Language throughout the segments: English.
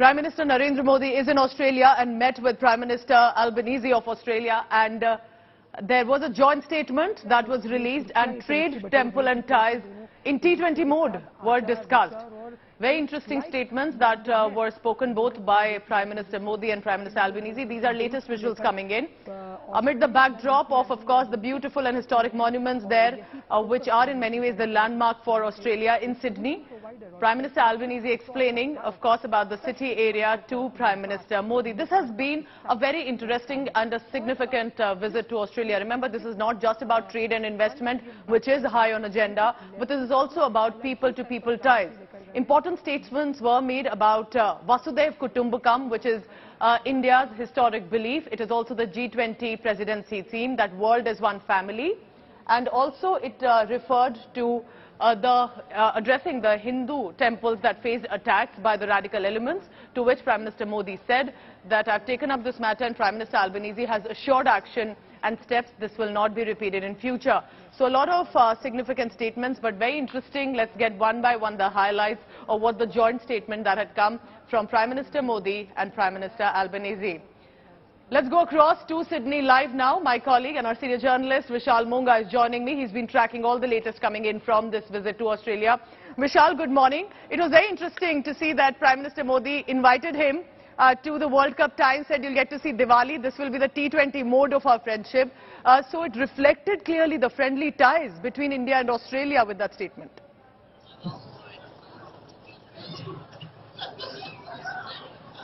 Prime Minister Narendra Modi is in Australia and met with Prime Minister Albanese of Australia, and there was a joint statement that was released, and trade, temple and ties in T20 mode were discussed. Very interesting statements that were spoken both by Prime Minister Modi and Prime Minister Albanese. These are latest visuals coming in. Amid the backdrop of course, the beautiful and historic monuments there, which are in many ways the landmark for Australia in Sydney. Prime Minister Albanese explaining, of course, about the city area to Prime Minister Modi. This has been a very interesting and a significant visit to Australia. Remember, this is not just about trade and investment, which is high on agenda, but this is also about people-to-people ties. Important statements were made about Vasudhaiv Kutumbakam, which is India's historic belief. It is also the G20 presidency theme, that world is one family. And also it referred to addressing the Hindu temples that faced attacks by the radical elements, to which Prime Minister Modi said that I've taken up this matter and Prime Minister Albanese has assured action and steps. This will not be repeated in future. So a lot of significant statements, but very interesting. Let's get one by one the highlights of what the joint statement that had come from Prime Minister Modi and Prime Minister Albanese. Let's go across to Sydney live now. My colleague and our senior journalist Vishal Monga is joining me. He's been tracking all the latest coming in from this visit to Australia. Vishal, good morning. It was very interesting to see that Prime Minister Modi invited him to the World Cup tie, said you'll get to see Diwali. This will be the T20 mode of our friendship. So it reflected clearly the friendly ties between India and Australia with that statement.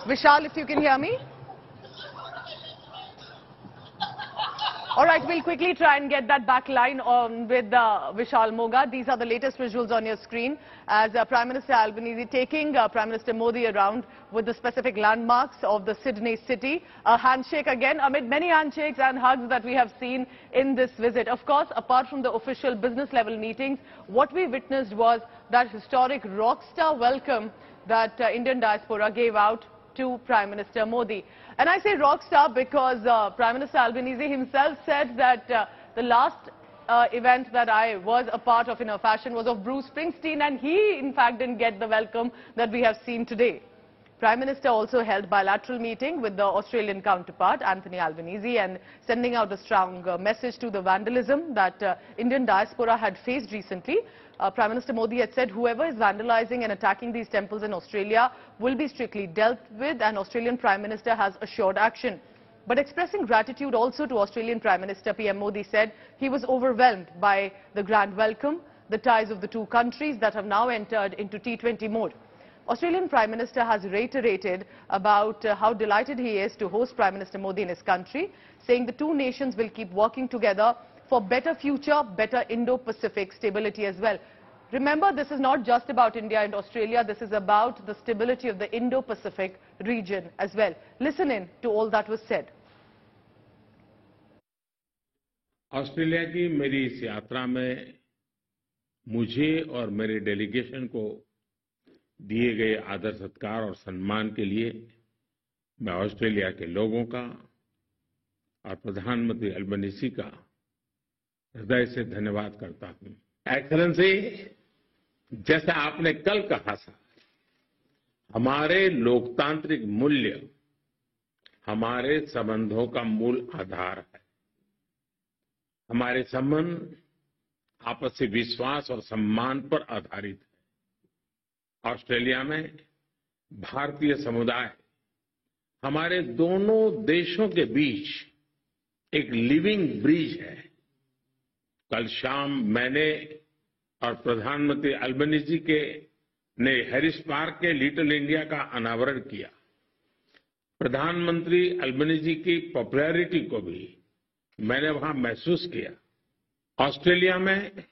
Vishal, if you can hear me. All right, we'll quickly try and get that back line on with Vishal Monga. These are the latest visuals on your screen as Prime Minister Albanese taking Prime Minister Modi around with the specific landmarks of the Sydney city. A handshake again amid many handshakes and hugs that we have seen in this visit. Of course, apart from the official business level meetings, what we witnessed was that historic rockstar welcome that Indian diaspora gave out to Prime Minister Modi. And I say rockstar because Prime Minister Albanese himself said that the last event that I was a part of in a fashion was of Bruce Springsteen, and he in fact didn't get the welcome that we have seen today. Prime Minister also held bilateral meeting with the Australian counterpart Anthony Albanese, and sending out a strong message to the vandalism that Indian diaspora had faced recently. Prime Minister Modi had said whoever is vandalizing and attacking these temples in Australia will be strictly dealt with, and Australian Prime Minister has assured action. But expressing gratitude also to Australian Prime Minister, PM Modi said he was overwhelmed by the grand welcome, the ties of the two countries that have now entered into T20 mode. Australian Prime Minister has reiterated about how delighted he is to host Prime Minister Modi in his country, saying the two nations will keep working together for better future, better Indo-Pacific stability as well. Remember, this is not just about India and Australia, this is about the stability of the Indo-Pacific region as well. Listen in to all that was said. Australia की मेरी इस यात्रा में मुझे और मेरे delegation को दिए गए आदर सत्कार और सम्मान के लिए मैं ऑस्ट्रेलिया के लोगों का और प्रधानमंत्री अल्बनीज़ी का हृदय से धन्यवाद करता हूं। एक्सेलेंसी, जैसा आपने कल कहा था, हमारे लोकतांत्रिक मूल्य हमारे संबंधों का मूल आधार है। हमारे संबंध आपसी विश्वास और सम्मान पर आधारित है। ऑस्ट्रेलिया में भारतीय समुदाय हमारे दोनों देशों के बीच एक लिविंग ब्रिज है। कल शाम मैंने और प्रधानमंत्री अल्बनीज़ी ने हैरिस पार्क के लिटिल इंडिया का अनावरण किया। प्रधानमंत्री अल्बनीज़ी की पॉपुलैरिटी को भी मैंने वहां महसूस किया। ऑस्ट्रेलिया में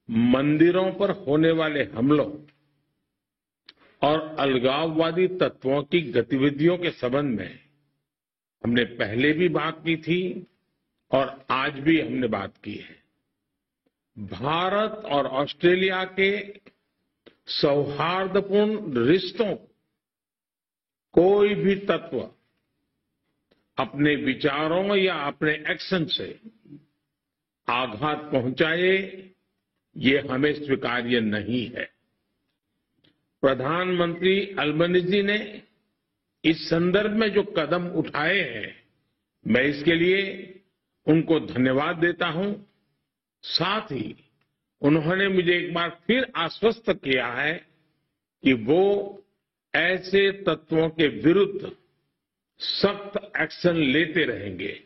मंदिरों पर होने वाले हमलों और अलगाववादी तत्वों की गतिविधियों के संबंध में हमने पहले भी बात की थी और आज भी हमने बात की है। भारत और ऑस्ट्रेलिया के सौहार्दपूर्ण रिश्तों कोई भी तत्व अपने विचारों या अपने एक्शन से आघात पहुंचाए, ये हमें स्वीकार्य नहीं है। प्रधानमंत्री अल्बनीजी ने इस संदर्भ में जो कदम उठाए हैं, मैं इसके लिए उनको धन्यवाद देता हूं। साथ ही उन्होंने मुझे एक बार फिर आश्वस्त किया है कि वो ऐसे तत्वों के विरुद्ध सख्त एक्शन लेते रहेंगे।